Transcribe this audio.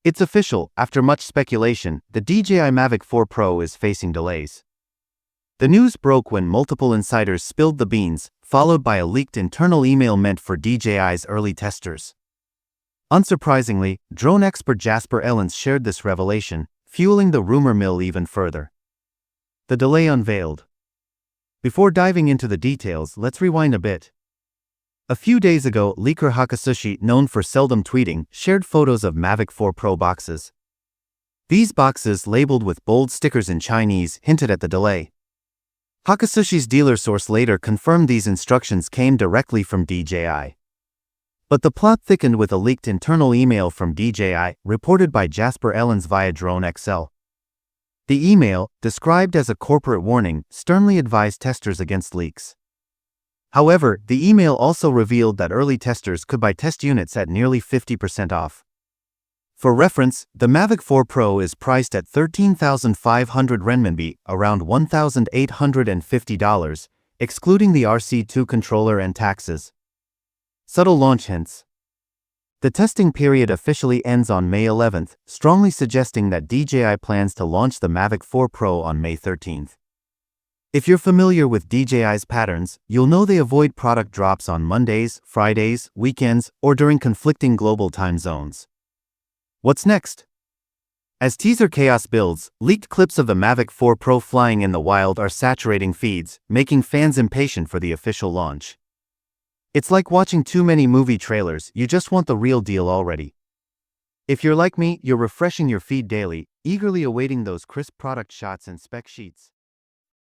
It's official, after much speculation, the DJI Mavic 4 Pro is facing delays. The news broke when multiple insiders spilled the beans, followed by a leaked internal email meant for DJI's early testers. Unsurprisingly, drone expert Jasper Ellens shared this revelation, fueling the rumor mill even further. The delay unveiled. Before diving into the details, let's rewind a bit. A few days ago, leaker Hakasushi, known for seldom tweeting, shared photos of Mavic 4 Pro boxes. These boxes, labeled with bold stickers in Chinese, hinted at the delay. Hakasushi's dealer source later confirmed these instructions came directly from DJI. But the plot thickened with a leaked internal email from DJI, reported by Jasper Ellens via Drone XL. The email, described as a corporate warning, sternly advised testers against leaks. However, the email also revealed that early testers could buy test units at nearly 50% off. For reference, the Mavic 4 Pro is priced at 13,500 renminbi, around $1,850, excluding the RC2 controller and taxes. Subtle launch hints. The testing period officially ends on May 11th, strongly suggesting that DJI plans to launch the Mavic 4 Pro on May 13th. If you're familiar with DJI's patterns, you'll know they avoid product drops on Mondays, Fridays, weekends, or during conflicting global time zones. What's next? As teaser chaos builds, leaked clips of the Mavic 4 Pro flying in the wild are saturating feeds, making fans impatient for the official launch. It's like watching too many movie trailers, you just want the real deal already. If you're like me, you're refreshing your feed daily, eagerly awaiting those crisp product shots and spec sheets.